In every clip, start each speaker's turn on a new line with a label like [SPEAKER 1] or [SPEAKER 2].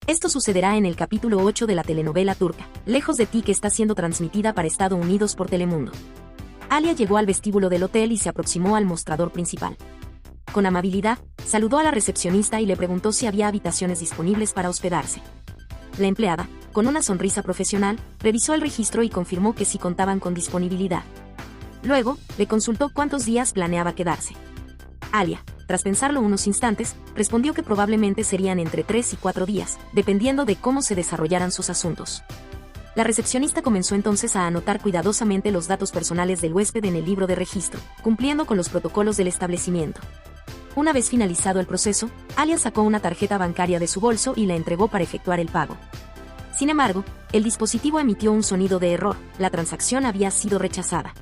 [SPEAKER 1] Esto sucederá en el capítulo 8 de la telenovela turca, Lejos de ti, que está siendo transmitida para Estados Unidos por Telemundo. Alia llegó al vestíbulo del hotel y se aproximó al mostrador principal. Con amabilidad, saludó a la recepcionista y le preguntó si había habitaciones disponibles para hospedarse. La empleada, con una sonrisa profesional, revisó el registro y confirmó que sí contaban con disponibilidad. Luego, le consultó cuántos días planeaba quedarse. Alia, tras pensarlo unos instantes, respondió que probablemente serían entre 3 y 4 días, dependiendo de cómo se desarrollaran sus asuntos. La recepcionista comenzó entonces a anotar cuidadosamente los datos personales del huésped en el libro de registro, cumpliendo con los protocolos del establecimiento. Una vez finalizado el proceso, Alia sacó una tarjeta bancaria de su bolso y la entregó para efectuar el pago. Sin embargo, el dispositivo emitió un sonido de error, la transacción había sido rechazada.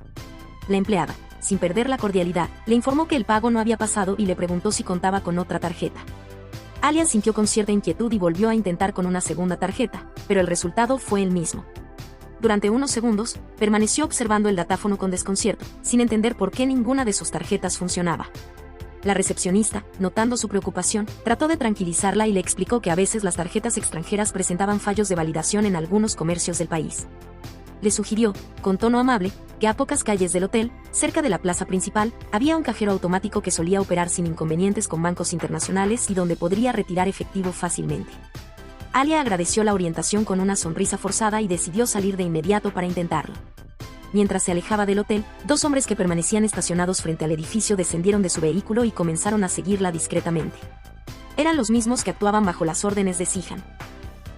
[SPEAKER 1] La empleada, sin perder la cordialidad, le informó que el pago no había pasado y le preguntó si contaba con otra tarjeta. Alia sintió con cierta inquietud y volvió a intentar con una segunda tarjeta, pero el resultado fue el mismo. Durante unos segundos, permaneció observando el datáfono con desconcierto, sin entender por qué ninguna de sus tarjetas funcionaba. La recepcionista, notando su preocupación, trató de tranquilizarla y le explicó que a veces las tarjetas extranjeras presentaban fallos de validación en algunos comercios del país. Le sugirió, con tono amable, que a pocas calles del hotel, cerca de la plaza principal, había un cajero automático que solía operar sin inconvenientes con bancos internacionales y donde podría retirar efectivo fácilmente. Alia agradeció la orientación con una sonrisa forzada y decidió salir de inmediato para intentarlo. Mientras se alejaba del hotel, 2 hombres que permanecían estacionados frente al edificio descendieron de su vehículo y comenzaron a seguirla discretamente. Eran los mismos que actuaban bajo las órdenes de Sihan.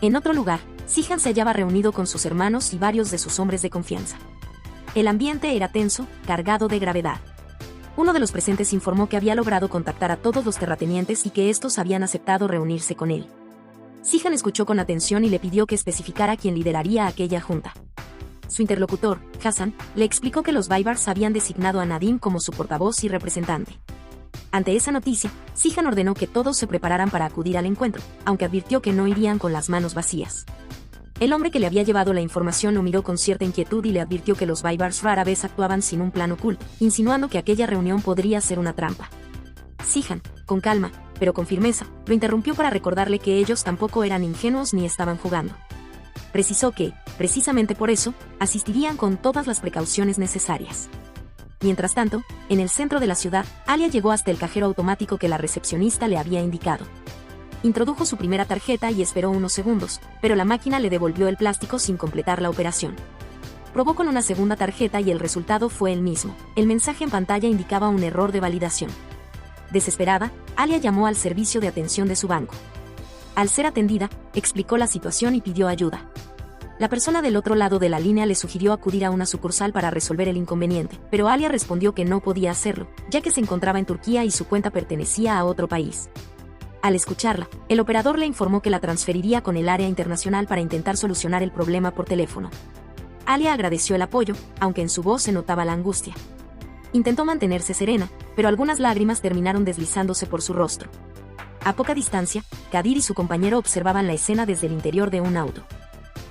[SPEAKER 1] En otro lugar, Sihan se hallaba reunido con sus hermanos y varios de sus hombres de confianza. El ambiente era tenso, cargado de gravedad. Uno de los presentes informó que había logrado contactar a todos los terratenientes y que estos habían aceptado reunirse con él. Sihan escuchó con atención y le pidió que especificara quién lideraría aquella junta. Su interlocutor, Hassan, le explicó que los Baibars habían designado a Nadim como su portavoz y representante. Ante esa noticia, Sihan ordenó que todos se prepararan para acudir al encuentro, aunque advirtió que no irían con las manos vacías. El hombre que le había llevado la información lo miró con cierta inquietud y le advirtió que los Baibars rara vez actuaban sin un plan oculto, insinuando que aquella reunión podría ser una trampa. Sihan, con calma, pero con firmeza, lo interrumpió para recordarle que ellos tampoco eran ingenuos ni estaban jugando. Precisó que, precisamente por eso, asistirían con todas las precauciones necesarias. Mientras tanto, en el centro de la ciudad, Alia llegó hasta el cajero automático que la recepcionista le había indicado. Introdujo su primera tarjeta y esperó unos segundos, pero la máquina le devolvió el plástico sin completar la operación. Probó con una segunda tarjeta y el resultado fue el mismo. El mensaje en pantalla indicaba un error de validación. Desesperada, Alia llamó al servicio de atención de su banco. Al ser atendida, explicó la situación y pidió ayuda. La persona del otro lado de la línea le sugirió acudir a una sucursal para resolver el inconveniente, pero Alia respondió que no podía hacerlo, ya que se encontraba en Turquía y su cuenta pertenecía a otro país. Al escucharla, el operador le informó que la transferiría con el área internacional para intentar solucionar el problema por teléfono. Alia agradeció el apoyo, aunque en su voz se notaba la angustia. Intentó mantenerse serena, pero algunas lágrimas terminaron deslizándose por su rostro. A poca distancia, Kadir y su compañero observaban la escena desde el interior de un auto.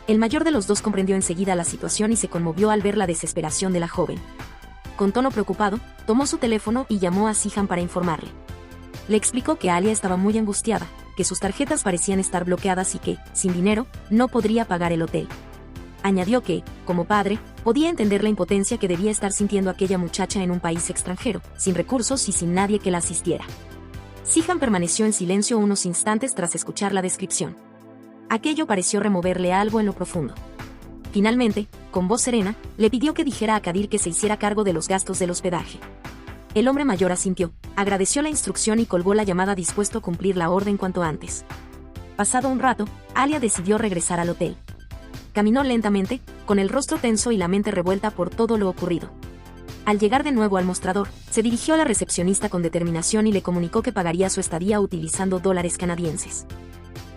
[SPEAKER 1] El mayor de los dos comprendió enseguida la situación y se conmovió al ver la desesperación de la joven. Con tono preocupado, tomó su teléfono y llamó a Sihan para informarle. Le explicó que Alia estaba muy angustiada, que sus tarjetas parecían estar bloqueadas y que, sin dinero, no podría pagar el hotel. Añadió que, como padre, podía entender la impotencia que debía estar sintiendo aquella muchacha en un país extranjero, sin recursos y sin nadie que la asistiera. Sihan permaneció en silencio unos instantes tras escuchar la descripción. Aquello pareció removerle algo en lo profundo. Finalmente, con voz serena, le pidió que dijera a Kadir que se hiciera cargo de los gastos del hospedaje. El hombre mayor asintió, agradeció la instrucción y colgó la llamada dispuesto a cumplir la orden cuanto antes. Pasado un rato, Alia decidió regresar al hotel. Caminó lentamente, con el rostro tenso y la mente revuelta por todo lo ocurrido. Al llegar de nuevo al mostrador, se dirigió a la recepcionista con determinación y le comunicó que pagaría su estadía utilizando dólares canadienses.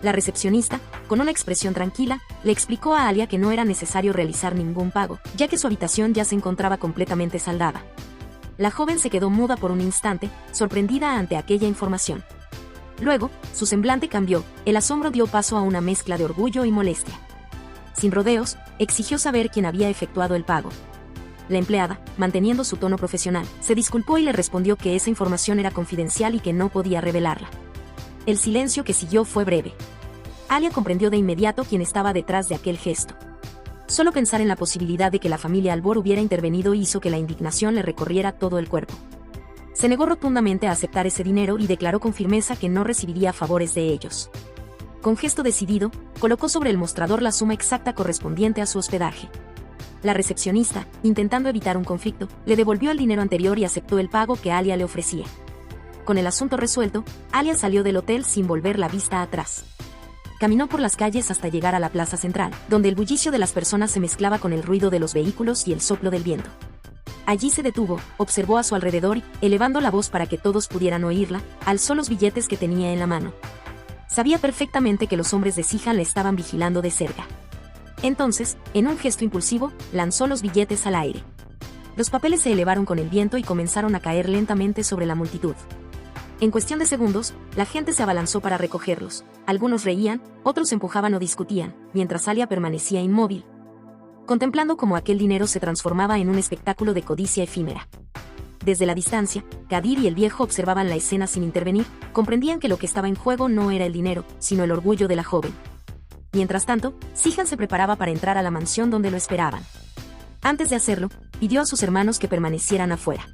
[SPEAKER 1] La recepcionista, con una expresión tranquila, le explicó a Alia que no era necesario realizar ningún pago, ya que su habitación ya se encontraba completamente saldada. La joven se quedó muda por un instante, sorprendida ante aquella información. Luego, su semblante cambió, el asombro dio paso a una mezcla de orgullo y molestia. Sin rodeos, exigió saber quién había efectuado el pago. La empleada, manteniendo su tono profesional, se disculpó y le respondió que esa información era confidencial y que no podía revelarla. El silencio que siguió fue breve. Alia comprendió de inmediato quién estaba detrás de aquel gesto. Solo pensar en la posibilidad de que la familia Albor hubiera intervenido hizo que la indignación le recorriera todo el cuerpo. Se negó rotundamente a aceptar ese dinero y declaró con firmeza que no recibiría favores de ellos. Con gesto decidido, colocó sobre el mostrador la suma exacta correspondiente a su hospedaje. La recepcionista, intentando evitar un conflicto, le devolvió el dinero anterior y aceptó el pago que Alia le ofrecía. Con el asunto resuelto, Alia salió del hotel sin volver la vista atrás. Caminó por las calles hasta llegar a la plaza central, donde el bullicio de las personas se mezclaba con el ruido de los vehículos y el soplo del viento. Allí se detuvo, observó a su alrededor y, elevando la voz para que todos pudieran oírla, alzó los billetes que tenía en la mano. Sabía perfectamente que los hombres de Zihan le estaban vigilando de cerca. Entonces, en un gesto impulsivo, lanzó los billetes al aire. Los papeles se elevaron con el viento y comenzaron a caer lentamente sobre la multitud. En cuestión de segundos, la gente se abalanzó para recogerlos. Algunos reían, otros empujaban o discutían, mientras Alia permanecía inmóvil, contemplando cómo aquel dinero se transformaba en un espectáculo de codicia efímera. Desde la distancia, Kadir y el viejo observaban la escena sin intervenir, comprendían que lo que estaba en juego no era el dinero, sino el orgullo de la joven. Mientras tanto, Zihan se preparaba para entrar a la mansión donde lo esperaban. Antes de hacerlo, pidió a sus hermanos que permanecieran afuera.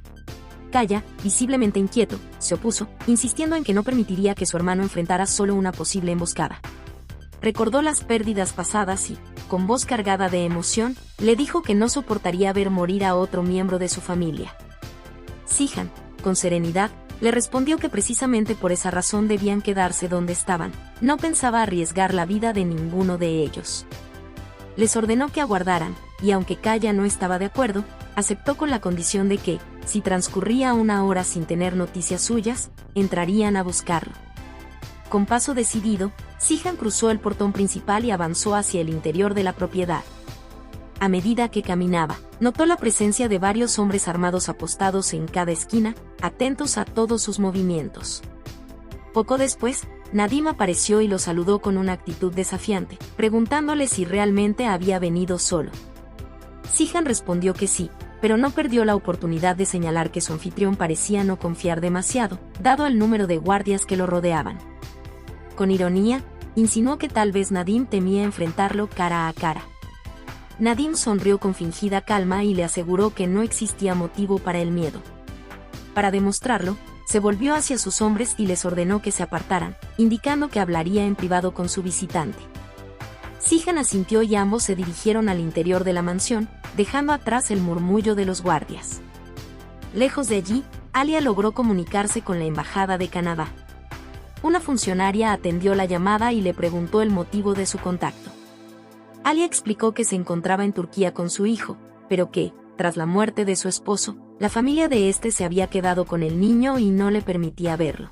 [SPEAKER 1] Kaya, visiblemente inquieto, se opuso, insistiendo en que no permitiría que su hermano enfrentara solo una posible emboscada. Recordó las pérdidas pasadas y, con voz cargada de emoción, le dijo que no soportaría ver morir a otro miembro de su familia. Zihan, con serenidad, le respondió que precisamente por esa razón debían quedarse donde estaban. No pensaba arriesgar la vida de ninguno de ellos. Les ordenó que aguardaran, y aunque Kaya no estaba de acuerdo, aceptó con la condición de que, si transcurría una hora sin tener noticias suyas, entrarían a buscarlo. Con paso decidido, Zihan cruzó el portón principal y avanzó hacia el interior de la propiedad. A medida que caminaba, notó la presencia de varios hombres armados apostados en cada esquina, atentos a todos sus movimientos. Poco después, Nadim apareció y lo saludó con una actitud desafiante, preguntándole si realmente había venido solo. Zihan respondió que sí, pero no perdió la oportunidad de señalar que su anfitrión parecía no confiar demasiado, dado el número de guardias que lo rodeaban. Con ironía, insinuó que tal vez Nadim temía enfrentarlo cara a cara. Nadim sonrió con fingida calma y le aseguró que no existía motivo para el miedo. Para demostrarlo, se volvió hacia sus hombres y les ordenó que se apartaran, indicando que hablaría en privado con su visitante. Zihan asintió y ambos se dirigieron al interior de la mansión, dejando atrás el murmullo de los guardias. Lejos de allí, Alia logró comunicarse con la embajada de Canadá. Una funcionaria atendió la llamada y le preguntó el motivo de su contacto. Alia explicó que se encontraba en Turquía con su hijo, pero que, tras la muerte de su esposo, la familia de este se había quedado con el niño y no le permitía verlo.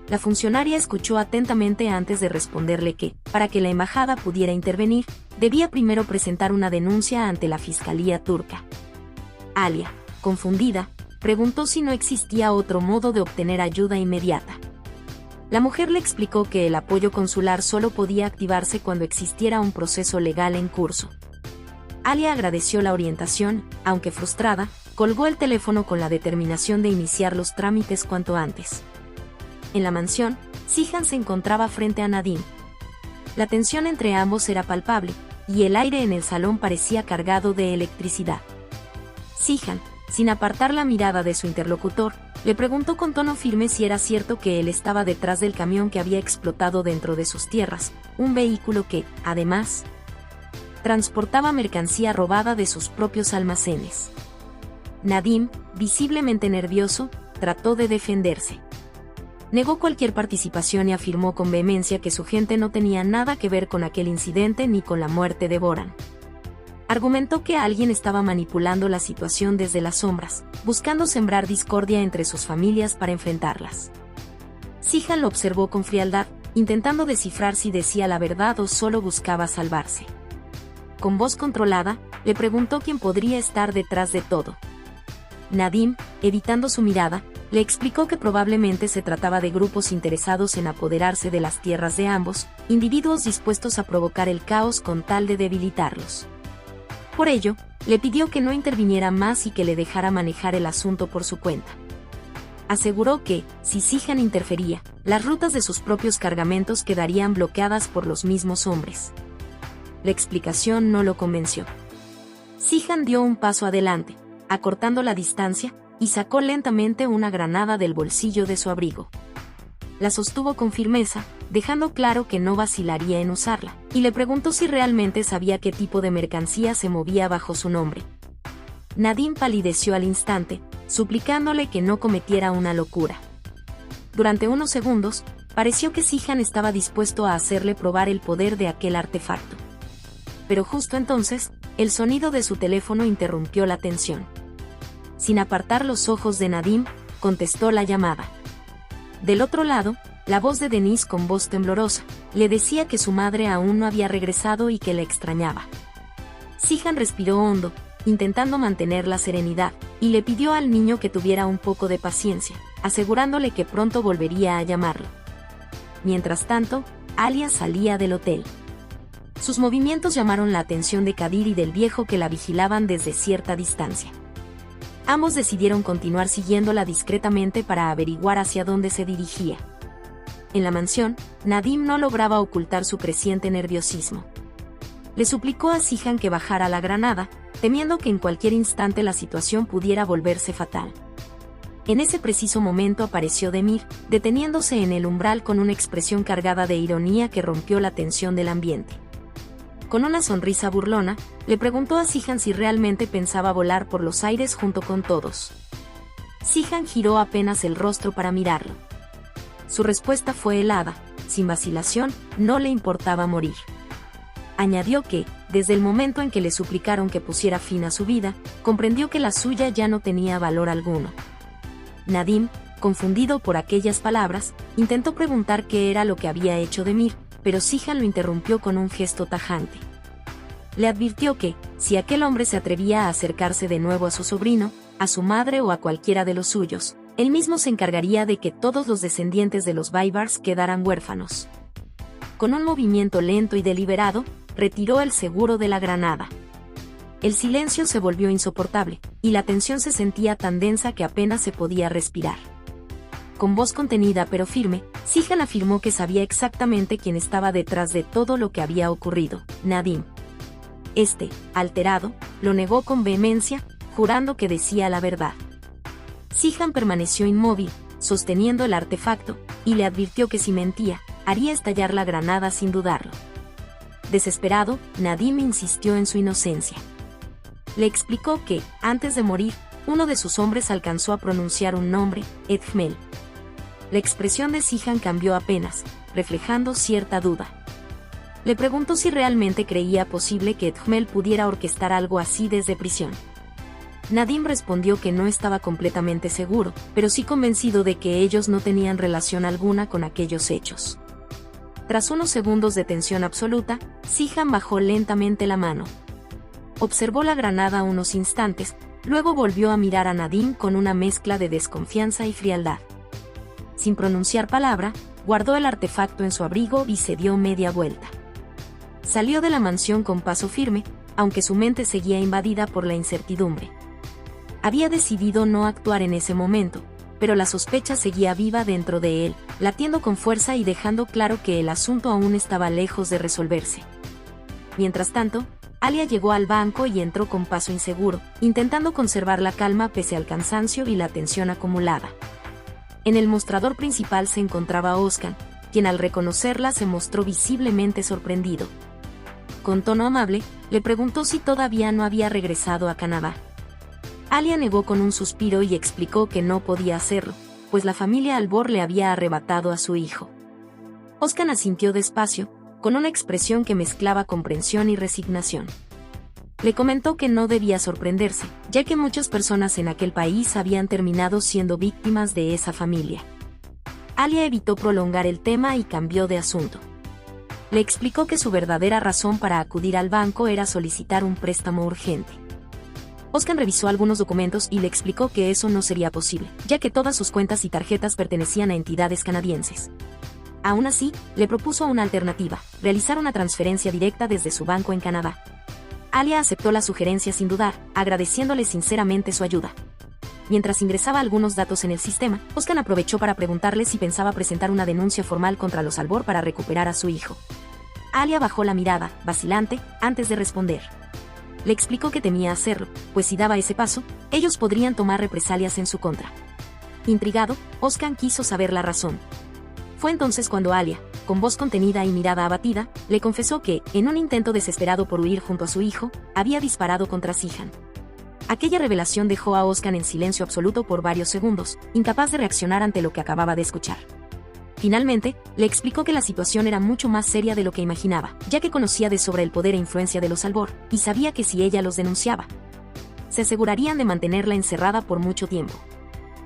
[SPEAKER 1] La funcionaria escuchó atentamente antes de responderle que, para que la embajada pudiera intervenir, debía primero presentar una denuncia ante la Fiscalía turca. Alia, confundida, preguntó si no existía otro modo de obtener ayuda inmediata. La mujer le explicó que el apoyo consular solo podía activarse cuando existiera un proceso legal en curso. Alia agradeció la orientación, aunque frustrada, colgó el teléfono con la determinación de iniciar los trámites cuanto antes. En la mansión, Zihan se encontraba frente a Nadim. La tensión entre ambos era palpable, y el aire en el salón parecía cargado de electricidad. Zihan, sin apartar la mirada de su interlocutor, le preguntó con tono firme si era cierto que él estaba detrás del camión que había explotado dentro de sus tierras, un vehículo que, además, transportaba mercancía robada de sus propios almacenes. Nadim, visiblemente nervioso, trató de defenderse. Negó cualquier participación y afirmó con vehemencia que su gente no tenía nada que ver con aquel incidente ni con la muerte de Boran. Argumentó que alguien estaba manipulando la situación desde las sombras, buscando sembrar discordia entre sus familias para enfrentarlas. Zihan lo observó con frialdad, intentando descifrar si decía la verdad o solo buscaba salvarse. Con voz controlada, le preguntó quién podría estar detrás de todo. Nadim, evitando su mirada, le explicó que probablemente se trataba de grupos interesados en apoderarse de las tierras de ambos, individuos dispuestos a provocar el caos con tal de debilitarlos. Por ello, le pidió que no interviniera más y que le dejara manejar el asunto por su cuenta. Aseguró que, si Zihan interfería, las rutas de sus propios cargamentos quedarían bloqueadas por los mismos hombres. La explicación no lo convenció. Zihan dio un paso adelante, acortando la distancia, y sacó lentamente una granada del bolsillo de su abrigo. La sostuvo con firmeza, dejando claro que no vacilaría en usarla, y le preguntó si realmente sabía qué tipo de mercancía se movía bajo su nombre. Nadim palideció al instante, suplicándole que no cometiera una locura. Durante unos segundos, pareció que Zihan estaba dispuesto a hacerle probar el poder de aquel artefacto. Pero justo entonces, el sonido de su teléfono interrumpió la tensión. Sin apartar los ojos de Nadim, contestó la llamada. Del otro lado, la voz de Denise con voz temblorosa, le decía que su madre aún no había regresado y que la extrañaba. Zihan respiró hondo, intentando mantener la serenidad, y le pidió al niño que tuviera un poco de paciencia, asegurándole que pronto volvería a llamarlo. Mientras tanto, Alia salía del hotel. Sus movimientos llamaron la atención de Kadir y del viejo que la vigilaban desde cierta distancia. Ambos decidieron continuar siguiéndola discretamente para averiguar hacia dónde se dirigía. En la mansión, Nadim no lograba ocultar su creciente nerviosismo. Le suplicó a Zihan que bajara la granada, temiendo que en cualquier instante la situación pudiera volverse fatal. En ese preciso momento apareció Demir, deteniéndose en el umbral con una expresión cargada de ironía que rompió la tensión del ambiente. Con una sonrisa burlona, le preguntó a Zihan si realmente pensaba volar por los aires junto con todos. Zihan giró apenas el rostro para mirarlo. Su respuesta fue helada, sin vacilación, no le importaba morir. Añadió que, desde el momento en que le suplicaron que pusiera fin a su vida, comprendió que la suya ya no tenía valor alguno. Nadim, confundido por aquellas palabras, intentó preguntar qué era lo que había hecho Demir, pero Zihan lo interrumpió con un gesto tajante. Le advirtió que, si aquel hombre se atrevía a acercarse de nuevo a su sobrino, a su madre o a cualquiera de los suyos, él mismo se encargaría de que todos los descendientes de los Baibars quedaran huérfanos. Con un movimiento lento y deliberado, retiró el seguro de la granada. El silencio se volvió insoportable, y la tensión se sentía tan densa que apenas se podía respirar. Con voz contenida pero firme, Zihan afirmó que sabía exactamente quién estaba detrás de todo lo que había ocurrido, Nadim. Alterado, lo negó con vehemencia, jurando que decía la verdad. Zihan permaneció inmóvil, sosteniendo el artefacto, y le advirtió que si mentía, haría estallar la granada sin dudarlo. Desesperado, Nadim insistió en su inocencia. Le explicó que, antes de morir, uno de sus hombres alcanzó a pronunciar un nombre, Edgmel. La expresión de Zihan cambió apenas, reflejando cierta duda. Le preguntó si realmente creía posible que Edgmel pudiera orquestar algo así desde prisión. Nadim respondió que no estaba completamente seguro, pero sí convencido de que ellos no tenían relación alguna con aquellos hechos. Tras unos segundos de tensión absoluta, Zihan bajó lentamente la mano. Observó la granada unos instantes, luego volvió a mirar a Nadim con una mezcla de desconfianza y frialdad. Sin pronunciar palabra, guardó el artefacto en su abrigo y se dio media vuelta. Salió de la mansión con paso firme, aunque su mente seguía invadida por la incertidumbre. Había decidido no actuar en ese momento, pero la sospecha seguía viva dentro de él, latiendo con fuerza y dejando claro que el asunto aún estaba lejos de resolverse. Mientras tanto, Alia llegó al banco y entró con paso inseguro, intentando conservar la calma pese al cansancio y la tensión acumulada. En el mostrador principal se encontraba Oscar, quien al reconocerla se mostró visiblemente sorprendido. Con tono amable, le preguntó si todavía no había regresado a Canadá. Alia negó con un suspiro y explicó que no podía hacerlo, pues la familia Albor le había arrebatado a su hijo. Oscar asintió despacio, con una expresión que mezclaba comprensión y resignación. Le comentó que no debía sorprenderse, ya que muchas personas en aquel país habían terminado siendo víctimas de esa familia. Alia evitó prolongar el tema y cambió de asunto. Le explicó que su verdadera razón para acudir al banco era solicitar un préstamo urgente. Oscar revisó algunos documentos y le explicó que eso no sería posible, ya que todas sus cuentas y tarjetas pertenecían a entidades canadienses. Aún así, le propuso una alternativa, realizar una transferencia directa desde su banco en Canadá. Alia aceptó la sugerencia sin dudar, agradeciéndole sinceramente su ayuda. Mientras ingresaba algunos datos en el sistema, Özkan aprovechó para preguntarle si pensaba presentar una denuncia formal contra los Albor para recuperar a su hijo. Alia bajó la mirada, vacilante, antes de responder. Le explicó que temía hacerlo, pues si daba ese paso, ellos podrían tomar represalias en su contra. Intrigado, Özkan quiso saber la razón. Fue entonces cuando Alia, con voz contenida y mirada abatida, le confesó que, en un intento desesperado por huir junto a su hijo, había disparado contra Cihan. Aquella revelación dejó a Özkan en silencio absoluto por varios segundos, incapaz de reaccionar ante lo que acababa de escuchar. Finalmente, le explicó que la situación era mucho más seria de lo que imaginaba, ya que conocía de sobra el poder e influencia de los Albor, y sabía que si ella los denunciaba, se asegurarían de mantenerla encerrada por mucho tiempo.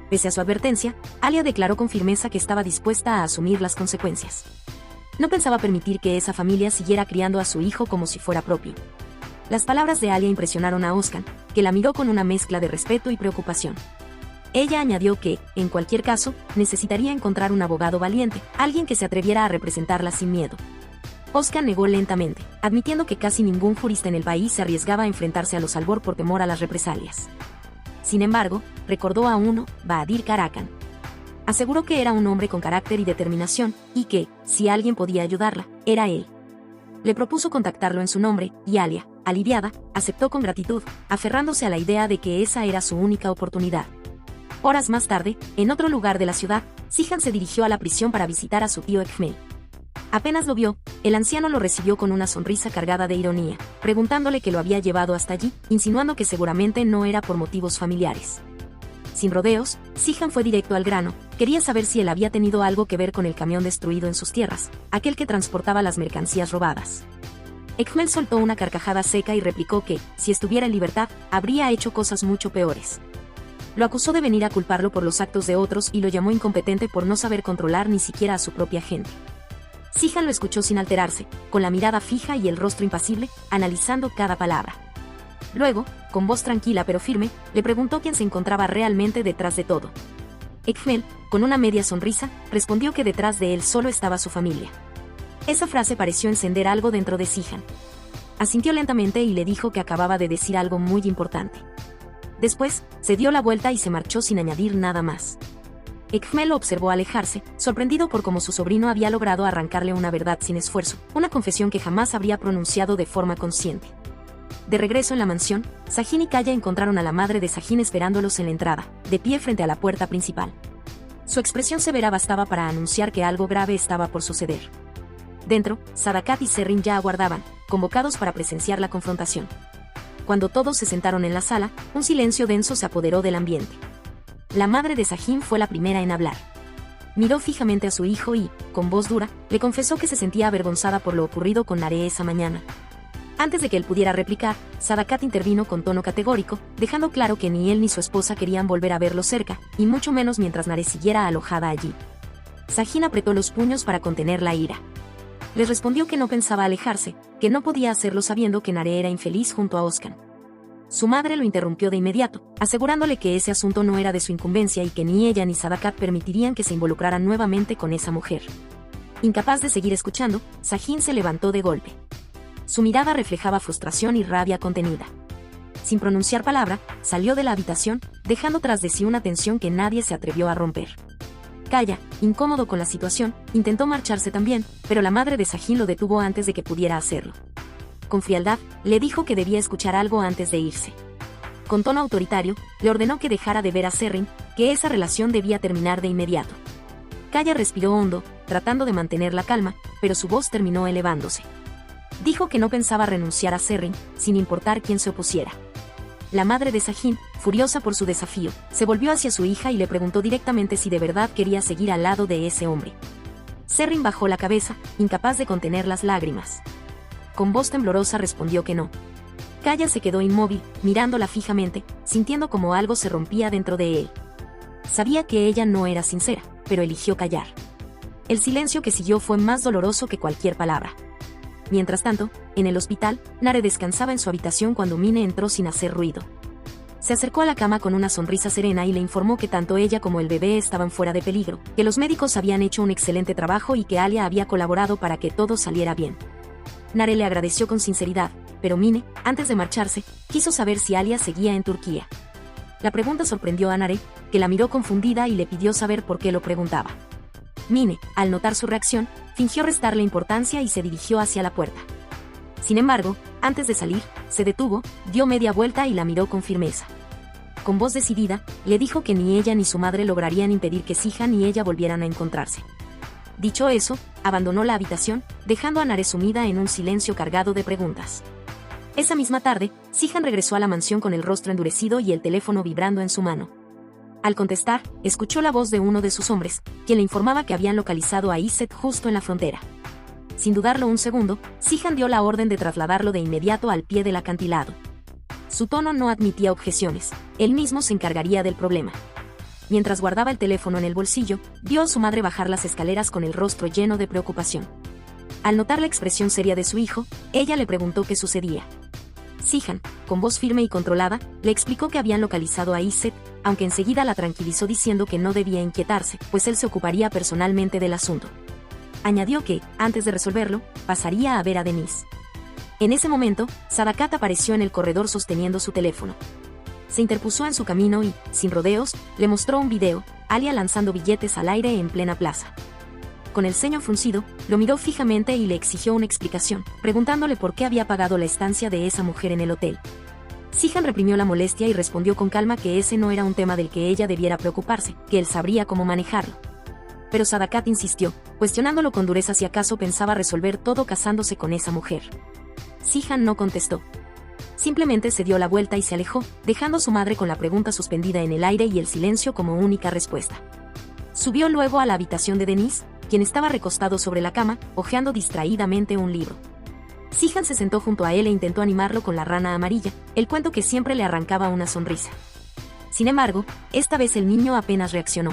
[SPEAKER 1] Pese a su advertencia, Alia declaró con firmeza que estaba dispuesta a asumir las consecuencias. No pensaba permitir que esa familia siguiera criando a su hijo como si fuera propio. Las palabras de Alia impresionaron a Özkan, que la miró con una mezcla de respeto y preocupación. Ella añadió que, en cualquier caso, necesitaría encontrar un abogado valiente, alguien que se atreviera a representarla sin miedo. Özkan negó lentamente, admitiendo que casi ningún jurista en el país se arriesgaba a enfrentarse a los Albor por temor a las represalias. Sin embargo, recordó a uno, Bahadir Karakan. Aseguró que era un hombre con carácter y determinación, y que, si alguien podía ayudarla, era él. Le propuso contactarlo en su nombre, y Alia, aliviada, aceptó con gratitud, aferrándose a la idea de que esa era su única oportunidad. Horas más tarde, en otro lugar de la ciudad, Cihan se dirigió a la prisión para visitar a su tío Ekmel. Apenas lo vio, el anciano lo recibió con una sonrisa cargada de ironía, preguntándole qué lo había llevado hasta allí, insinuando que seguramente no era por motivos familiares. Sin rodeos, Cihan fue directo al grano, quería saber si él había tenido algo que ver con el camión destruido en sus tierras, aquel que transportaba las mercancías robadas. Ekmel soltó una carcajada seca y replicó que, si estuviera en libertad, habría hecho cosas mucho peores. Lo acusó de venir a culparlo por los actos de otros y lo llamó incompetente por no saber controlar ni siquiera a su propia gente. Cihan lo escuchó sin alterarse, con la mirada fija y el rostro impasible, analizando cada palabra. Luego, con voz tranquila pero firme, le preguntó quién se encontraba realmente detrás de todo. Ekmel, con una media sonrisa, respondió que detrás de él solo estaba su familia. Esa frase pareció encender algo dentro de Cihan. Asintió lentamente y le dijo que acababa de decir algo muy importante. Después, se dio la vuelta y se marchó sin añadir nada más. Ekmel lo observó alejarse, sorprendido por cómo su sobrino había logrado arrancarle una verdad sin esfuerzo, una confesión que jamás habría pronunciado de forma consciente. De regreso en la mansión, Sahin y Kaya encontraron a la madre de Sahin esperándolos en la entrada, de pie frente a la puerta principal. Su expresión severa bastaba para anunciar que algo grave estaba por suceder. Dentro, Sadakat y Zerrin ya aguardaban, convocados para presenciar la confrontación. Cuando todos se sentaron en la sala, un silencio denso se apoderó del ambiente. La madre de Sahin fue la primera en hablar. Miró fijamente a su hijo y, con voz dura, le confesó que se sentía avergonzada por lo ocurrido con Nare esa mañana. Antes de que él pudiera replicar, Sadakat intervino con tono categórico, dejando claro que ni él ni su esposa querían volver a verlo cerca, y mucho menos mientras Nare siguiera alojada allí. Sahin apretó los puños para contener la ira. Les respondió que no pensaba alejarse, que no podía hacerlo sabiendo que Nare era infeliz junto a Özkan. Su madre lo interrumpió de inmediato, asegurándole que ese asunto no era de su incumbencia y que ni ella ni Sadakat permitirían que se involucraran nuevamente con esa mujer. Incapaz de seguir escuchando, Sahin se levantó de golpe. Su mirada reflejaba frustración y rabia contenida. Sin pronunciar palabra, salió de la habitación, dejando tras de sí una tensión que nadie se atrevió a romper. Kaya, incómodo con la situación, intentó marcharse también, pero la madre de Sahin lo detuvo antes de que pudiera hacerlo. Con frialdad, le dijo que debía escuchar algo antes de irse. Con tono autoritario, le ordenó que dejara de ver a Zerrin, que esa relación debía terminar de inmediato. Kaya respiró hondo, tratando de mantener la calma, pero su voz terminó elevándose. Dijo que no pensaba renunciar a Zerrin, sin importar quién se opusiera. La madre de Sahin, furiosa por su desafío, se volvió hacia su hija y le preguntó directamente si de verdad quería seguir al lado de ese hombre. Zerrin bajó la cabeza, incapaz de contener las lágrimas. Con voz temblorosa respondió que no. Kaya se quedó inmóvil, mirándola fijamente, sintiendo como algo se rompía dentro de él. Sabía que ella no era sincera, pero eligió callar. El silencio que siguió fue más doloroso que cualquier palabra. Mientras tanto, en el hospital, Nare descansaba en su habitación cuando Mine entró sin hacer ruido. Se acercó a la cama con una sonrisa serena y le informó que tanto ella como el bebé estaban fuera de peligro, que los médicos habían hecho un excelente trabajo y que Alia había colaborado para que todo saliera bien. Nare le agradeció con sinceridad, pero Mine, antes de marcharse, quiso saber si Alia seguía en Turquía. La pregunta sorprendió a Nare, que la miró confundida y le pidió saber por qué lo preguntaba. Mine, al notar su reacción, fingió restarle importancia y se dirigió hacia la puerta. Sin embargo, antes de salir, se detuvo, dio media vuelta y la miró con firmeza. Con voz decidida, le dijo que ni ella ni su madre lograrían impedir que Sihan y ella volvieran a encontrarse. Dicho eso, abandonó la habitación, dejando a Nare sumida en un silencio cargado de preguntas. Esa misma tarde, Sihan regresó a la mansión con el rostro endurecido y el teléfono vibrando en su mano. Al contestar, escuchó la voz de uno de sus hombres, quien le informaba que habían localizado a Iset justo en la frontera. Sin dudarlo un segundo, Sihan dio la orden de trasladarlo de inmediato al pie del acantilado. Su tono no admitía objeciones, él mismo se encargaría del problema. Mientras guardaba el teléfono en el bolsillo, vio a su madre bajar las escaleras con el rostro lleno de preocupación. Al notar la expresión seria de su hijo, ella le preguntó qué sucedía. Sihan, con voz firme y controlada, le explicó que habían localizado a Iset, aunque enseguida la tranquilizó diciendo que no debía inquietarse, pues él se ocuparía personalmente del asunto. Añadió que, antes de resolverlo, pasaría a ver a Denise. En ese momento, Sadakat apareció en el corredor sosteniendo su teléfono. Se interpuso en su camino y, sin rodeos, le mostró un video, Alia lanzando billetes al aire en plena plaza. Con el ceño fruncido, lo miró fijamente y le exigió una explicación, preguntándole por qué había pagado la estancia de esa mujer en el hotel. Sihan reprimió la molestia y respondió con calma que ese no era un tema del que ella debiera preocuparse, que él sabría cómo manejarlo. Pero Sadakat insistió, cuestionándolo con dureza si acaso pensaba resolver todo casándose con esa mujer. Sihan no contestó. Simplemente se dio la vuelta y se alejó, dejando a su madre con la pregunta suspendida en el aire y el silencio como única respuesta. Subió luego a la habitación de Denise, quien estaba recostado sobre la cama, hojeando distraídamente un libro. Sihan se sentó junto a él e intentó animarlo con La rana amarilla, el cuento que siempre le arrancaba una sonrisa. Sin embargo, esta vez el niño apenas reaccionó.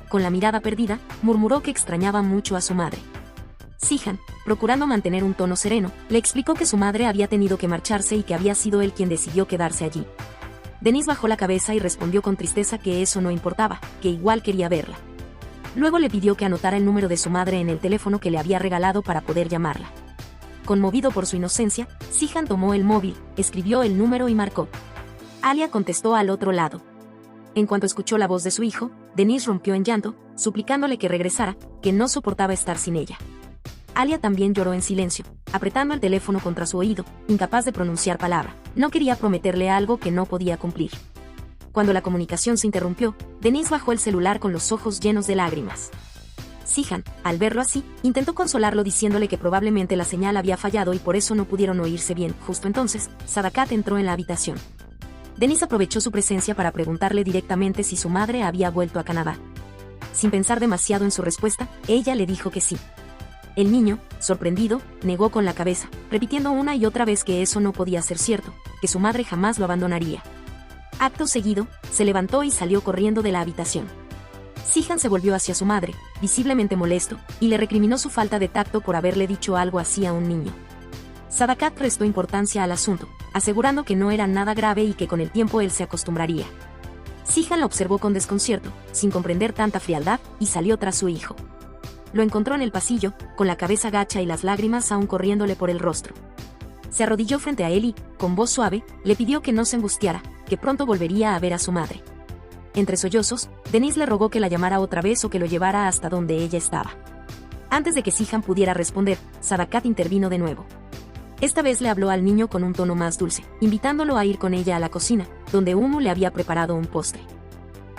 [SPEAKER 1] Con la mirada perdida, murmuró que extrañaba mucho a su madre. Sihan, procurando mantener un tono sereno, le explicó que su madre había tenido que marcharse y que había sido él quien decidió quedarse allí. Denise bajó la cabeza y respondió con tristeza que eso no importaba, que igual quería verla. Luego le pidió que anotara el número de su madre en el teléfono que le había regalado para poder llamarla. Conmovido por su inocencia, Sihan tomó el móvil, escribió el número y marcó. Alia contestó al otro lado. En cuanto escuchó la voz de su hijo, Denise rompió en llanto, suplicándole que regresara, que no soportaba estar sin ella. Alia también lloró en silencio, apretando el teléfono contra su oído, incapaz de pronunciar palabra. No quería prometerle algo que no podía cumplir. Cuando la comunicación se interrumpió, Denise bajó el celular con los ojos llenos de lágrimas. Sihan, al verlo así, intentó consolarlo diciéndole que probablemente la señal había fallado y por eso no pudieron oírse bien. Justo entonces, Sadakat entró en la habitación. Denise aprovechó su presencia para preguntarle directamente si su madre había vuelto a Canadá. Sin pensar demasiado en su respuesta, ella le dijo que sí. El niño, sorprendido, negó con la cabeza, repitiendo una y otra vez que eso no podía ser cierto, que su madre jamás lo abandonaría. Acto seguido, se levantó y salió corriendo de la habitación. Sihan se volvió hacia su madre, visiblemente molesto, y le recriminó su falta de tacto por haberle dicho algo así a un niño. Sadakat prestó importancia al asunto, asegurando que no era nada grave y que con el tiempo él se acostumbraría. Sihan lo observó con desconcierto, sin comprender tanta frialdad, y salió tras su hijo. Lo encontró en el pasillo, con la cabeza gacha y las lágrimas aún corriéndole por el rostro. Se arrodilló frente a él y, con voz suave, le pidió que no se angustiara, que pronto volvería a ver a su madre. Entre sollozos, Denise le rogó que la llamara otra vez o que lo llevara hasta donde ella estaba. Antes de que Sihan pudiera responder, Sadakat intervino de nuevo. Esta vez le habló al niño con un tono más dulce, invitándolo a ir con ella a la cocina, donde Umu le había preparado un postre.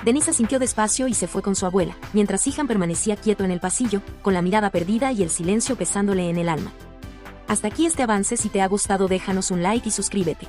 [SPEAKER 1] Denise asintió despacio y se fue con su abuela, mientras Sihan permanecía quieto en el pasillo, con la mirada perdida y el silencio pesándole en el alma. Hasta aquí este avance. Si te ha gustado déjanos un like y suscríbete.